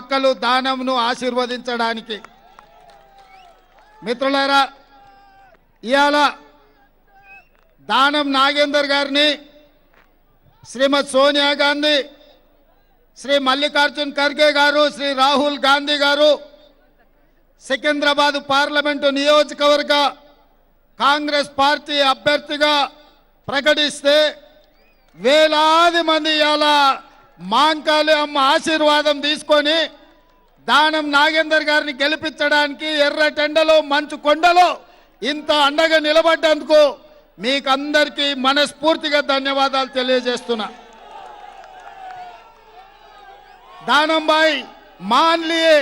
మొక్కలు దానంను ఆశీర్వదించడానికి. మిత్రులారా, ఇవాళ దానం నాగేందర్ గారిని శ్రీమతి సోనియా గాంధీ, శ్రీ మల్లికార్జున్ ఖర్గే గారు, శ్రీ రాహుల్ గాంధీ గారు సికింద్రాబాద్ పార్లమెంటు నియోజకవర్గ కాంగ్రెస్ పార్టీ అభ్యర్థిగా ప్రకటిస్తే వేలాది మంది ఇవాళ మాంకాళి అమ్మ ఆశీర్వాదం తీసుకొని దానం నాగేందర్ గారిని గెలిపించడానికి ఎర్రటెండలో మంచు కొండలో ఇంత అండగా నిలబడ్డందుకు మీకందరికీ మనస్ఫూర్తిగా ధన్యవాదాలు తెలియజేస్తున్నా. दानम भाई मान लिए,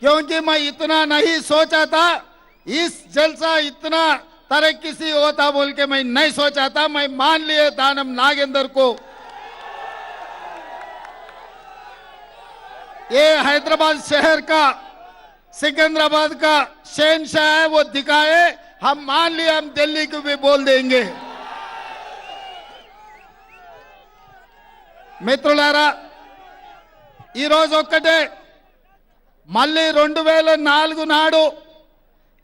क्योंकि मैं इतना नहीं सोचा था इस जलसा इतना तरक्की से होता बोल के मैं नहीं सोचा था. मैं मान लिए दानम नागेंद्र को. ये हैदराबाद शहर का सिकंदराबाद का शहंशाह है, वो दिखाए. हम मान लिए, हम दिल्ली को भी बोल देंगे. మిత్రులారా, ఈ రోజు ఒక్కటే మళ్ళీ 2004 నాడు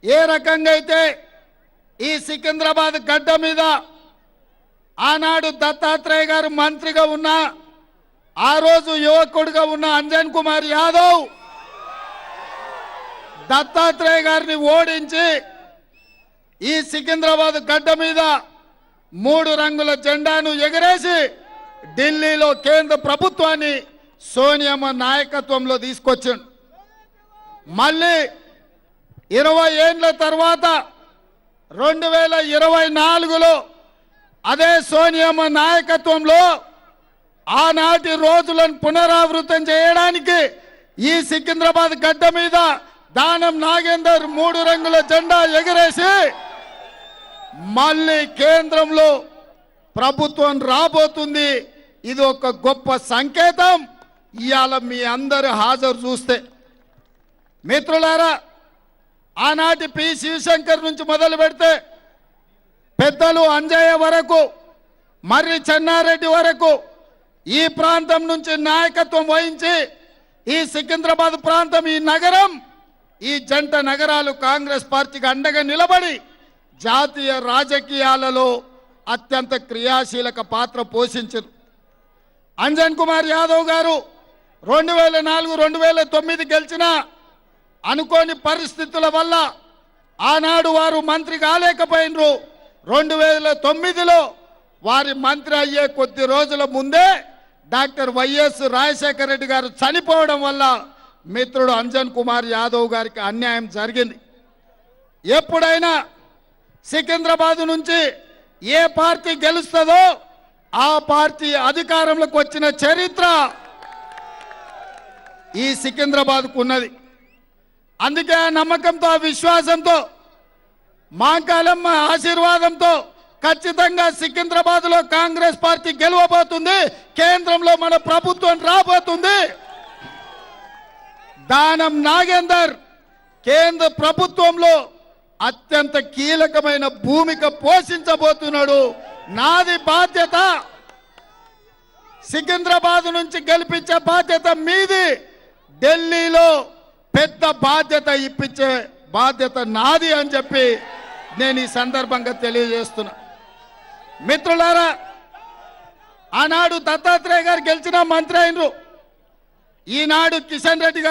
ఏ రకంగా అయితే ఈ సికింద్రాబాద్ గడ్డ మీద ఆనాడు దత్తాత్రేయ గారు మంత్రిగా ఉన్న, ఆ రోజు యువకుడిగా ఉన్న అంజన్ కుమార్ యాదవ్ దత్తాత్రేయ గారిని ఓడించి ఈ సికింద్రాబాద్ గడ్డ మీద 3 రంగుల జెండాను ఎగరేసి ఢిల్లీలో కేంద్ర ప్రభుత్వాన్ని సోనియమ్మ నాయకత్వంలో తీసుకొచ్చిండు. మళ్ళీ 20 ఏళ్ల తర్వాత 2024లో అదే సోనియమ్మ నాయకత్వంలో ఆనాటి రోజులను పునరావృతం చేయడానికి ఈ సికింద్రాబాద్ గడ్డ మీద దానం నాగేందర్ 3 రంగుల జెండా ఎగరేసి మళ్ళీ కేంద్రంలో ప్రభుత్వం రాబోతుంది. ఇది ఒక గొప్ప సంకేతం. ఇవాళ మీ అందరి హాజరు చూస్తే మిత్రులారా, ఆనాటి పి శివశంకర్ నుంచి మొదలు పెడితే పెద్దలు అంజయ్య వరకు, మర్రి చెన్నారెడ్డి వరకు ఈ ప్రాంతం నుంచి నాయకత్వం వహించి ఈ సికింద్రాబాద్ ప్రాంతం, ఈ నగరం, ఈ జంట నగరాలు కాంగ్రెస్ పార్టీకి అండగా నిలబడి జాతీయ రాజకీయాలలో అత్యంత క్రియాశీలక పాత్ర పోషించారు. అంజన్ కుమార్ యాదవ్ గారు 2004, 2009 గెలిచిన అనుకోని పరిస్థితుల వల్ల ఆనాడు వారు మంత్రి కాలేకపోయినరు. 2009లో వారి మంత్రి అయ్యే కొద్ది రోజుల ముందే డాక్టర్ వైఎస్ రాజశేఖర రెడ్డి గారు చనిపోవడం వల్ల మిత్రుడు అంజన్ కుమార్ యాదవ్ గారికి అన్యాయం జరిగింది. ఎప్పుడైనా సికింద్రాబాద్ నుంచి ఏ పార్టీ గెలుస్తుందో ఆ పార్టీ అధికారంలోకి వచ్చిన చరిత్ర ఈ సికింద్రాబాద్కు ఉన్నది. అందుకే ఆ నమ్మకంతో, ఆ విశ్వాసంతో, మాంకాళమ్మ ఆశీర్వాదంతో ఖచ్చితంగా సికింద్రాబాద్లో కాంగ్రెస్ పార్టీ గెలవబోతుంది. కేంద్రంలో మన ప్రభుత్వం రాబోతుంది. దానం నాగేందర్ కేంద్ర ప్రభుత్వంలో అత్యంత కీలకమైన భూమిక పోషించబోతున్నాడు. నాది బాధ్యత, సికింద్రాబాద్ నుంచి గెలిపించే బాధ్యత మీది. ఢిల్లీలో పెద్ద బాధ్యత ఇప్పించే బాధ్యత నాది అని చెప్పి నేను ఈ సందర్భంగా తెలియజేస్తున్నా. మిత్రులారా, ఆనాడు దత్తాత్రేయ గారు గెలిచిన మంత్రి అయినరు. ఈనాడు కిషన్ రెడ్డి గారు